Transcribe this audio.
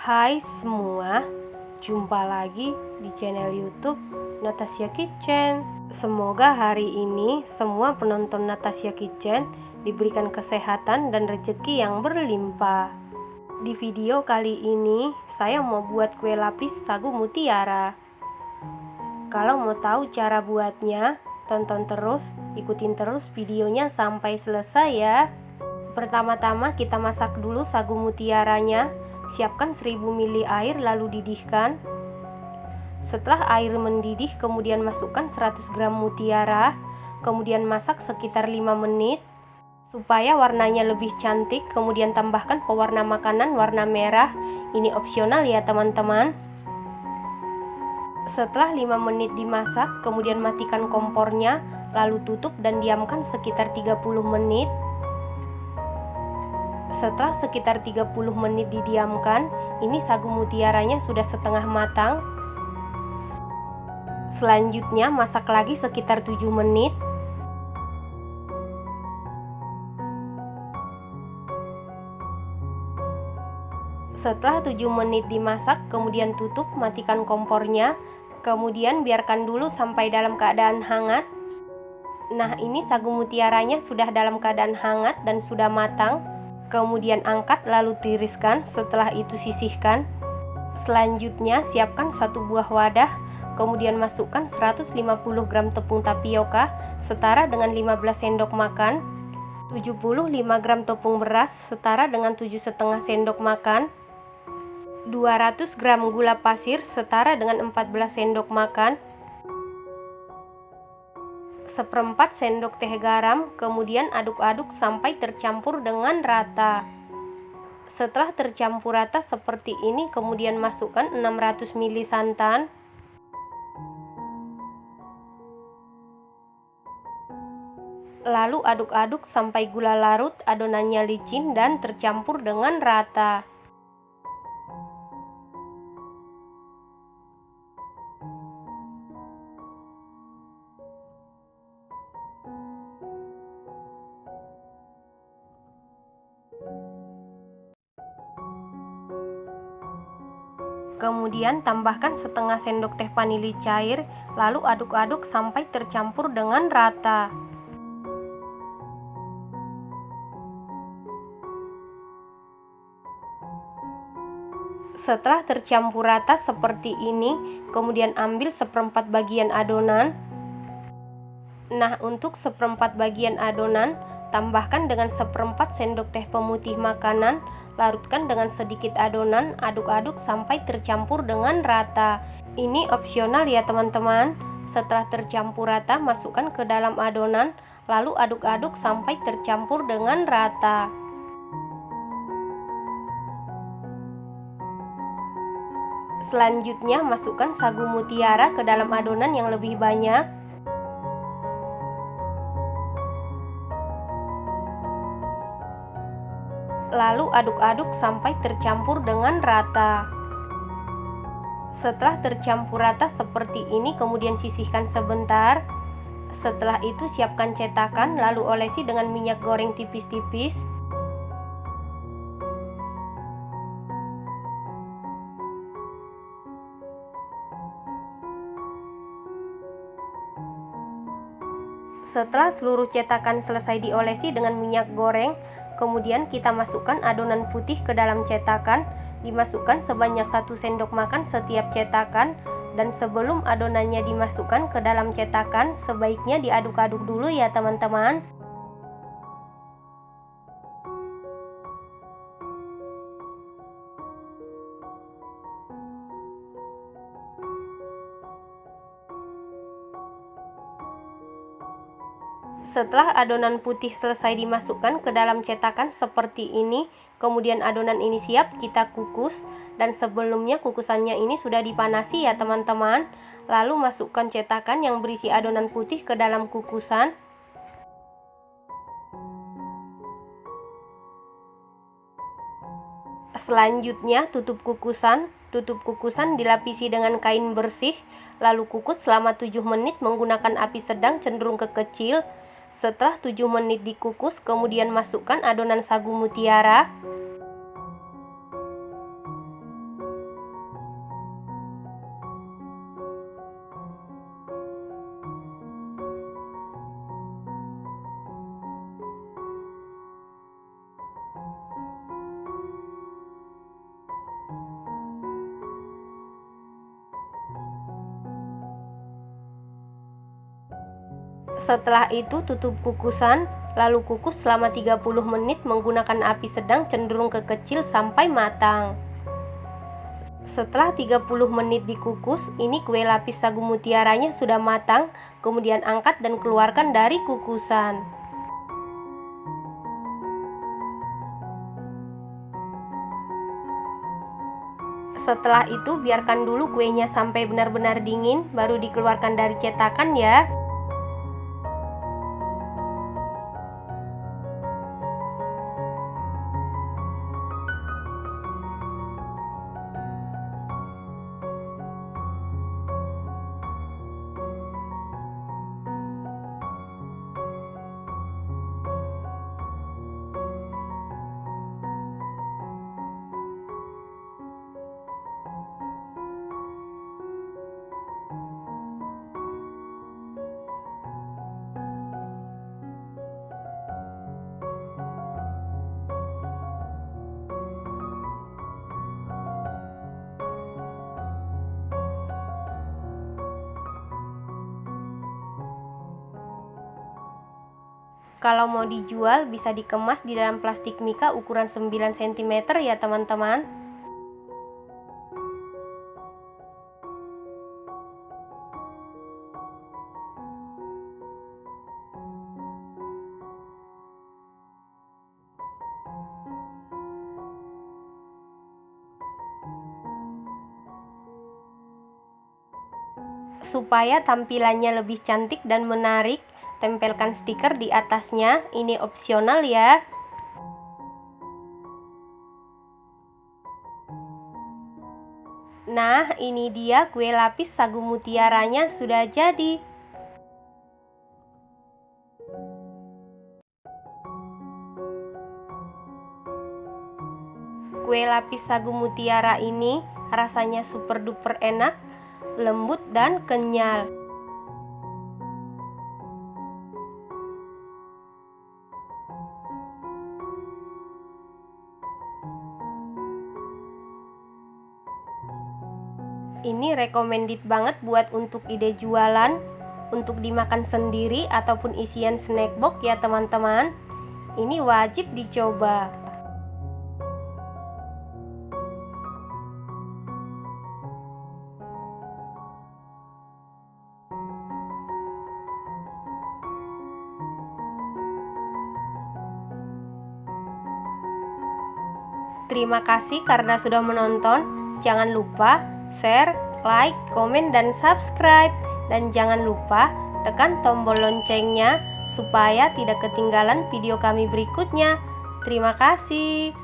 Hai semua, jumpa lagi di channel YouTube Natasha Kitchen. Semoga hari ini semua penonton Natasha Kitchen diberikan kesehatan dan rezeki yang berlimpah. Di video kali ini saya mau buat kue lapis sagu mutiara. Kalau mau tahu cara buatnya, tonton terus, ikutin terus videonya sampai selesai ya. Pertama-tama kita masak dulu sagu mutiaranya. Siapkan 1000 ml air lalu didihkan. Setelah air mendidih kemudian masukkan 100 gram mutiara. Kemudian masak sekitar 5 menit supaya warnanya lebih cantik. Kemudian tambahkan pewarna makanan warna merah. Ini opsional ya teman-teman. Setelah 5 menit dimasak kemudian matikan kompornya, lalu tutup dan diamkan sekitar 30 menit. Setelah sekitar 30 menit didiamkan, ini sagu mutiaranya sudah setengah matang. Selanjutnya masak lagi sekitar 7 menit. Setelah 7 menit dimasak, kemudian tutup, matikan kompornya. Kemudian biarkan dulu sampai dalam keadaan hangat. Nah, ini sagu mutiaranya sudah dalam keadaan hangat dan sudah matang. Kemudian angkat lalu tiriskan, setelah itu sisihkan. Selanjutnya siapkan satu buah wadah, kemudian masukkan 150 gram tepung tapioka setara dengan 15 sendok makan, 75 gram tepung beras setara dengan 7,5 sendok makan, 200 gram gula pasir setara dengan 14 sendok makan, 1/4 sendok teh garam, kemudian aduk-aduk sampai tercampur dengan rata. Setelah tercampur rata seperti ini, kemudian masukkan 600 ml santan. Lalu aduk-aduk sampai gula larut, adonannya licin dan tercampur dengan rata. Kemudian tambahkan setengah sendok teh vanili cair, lalu aduk-aduk sampai tercampur dengan rata. Setelah tercampur rata seperti ini, kemudian ambil 1/4 bagian adonan. Nah, untuk 1/4 bagian adonan, tambahkan dengan 1/4 sendok teh pemutih makanan, larutkan dengan sedikit adonan, aduk-aduk sampai tercampur dengan rata. Ini opsional ya teman-teman. Setelah tercampur rata, masukkan ke dalam adonan, lalu aduk-aduk sampai tercampur dengan rata. Selanjutnya masukkan sagu mutiara ke dalam adonan yang lebih banyak. Lalu aduk-aduk sampai tercampur dengan rata. Setelah tercampur rata seperti ini, kemudian sisihkan sebentar. Setelah itu siapkan cetakan, lalu olesi dengan minyak goreng tipis-tipis. Setelah seluruh cetakan selesai diolesi dengan minyak goreng, kemudian kita masukkan adonan putih ke dalam cetakan. Dimasukkan sebanyak 1 sendok makan setiap cetakan, dan sebelum adonannya dimasukkan ke dalam cetakan, sebaiknya diaduk-aduk dulu ya teman-teman. Setelah adonan putih selesai dimasukkan ke dalam cetakan seperti ini, kemudian adonan ini siap kita kukus, dan sebelumnya kukusannya ini sudah dipanasi ya teman-teman. Lalu masukkan cetakan yang berisi adonan putih ke dalam kukusan. Selanjutnya tutup kukusan. Tutup kukusan dilapisi dengan kain bersih, lalu kukus selama 7 menit menggunakan api sedang cenderung ke kecil. Setelah 7 menit dikukus, kemudian masukkan adonan sagu mutiara. Setelah itu tutup kukusan, lalu kukus selama 30 menit menggunakan api sedang cenderung ke kecil sampai matang. Setelah 30 menit dikukus, ini kue lapis sagu mutiaranya sudah matang, kemudian angkat dan keluarkan dari kukusan. Setelah itu biarkan dulu kuenya sampai benar-benar dingin, baru dikeluarkan dari cetakan ya. Kalau mau dijual bisa dikemas di dalam plastik mika ukuran 9 cm ya teman-teman. Supaya tampilannya lebih cantik dan menarik, tempelkan stiker di atasnya, ini opsional ya. Nah, ini dia kue lapis sagu mutiaranya sudah jadi. Kue lapis sagu mutiara ini rasanya super duper enak, lembut dan kenyal. Ini recommended banget buat untuk ide jualan, untuk dimakan sendiri ataupun isian snack box ya teman-teman. Ini wajib dicoba. Terima kasih karena sudah menonton. Jangan lupa share, like, komen, dan subscribe. Dan jangan lupa tekan tombol loncengnya supaya tidak ketinggalan video kami berikutnya. Terima kasih.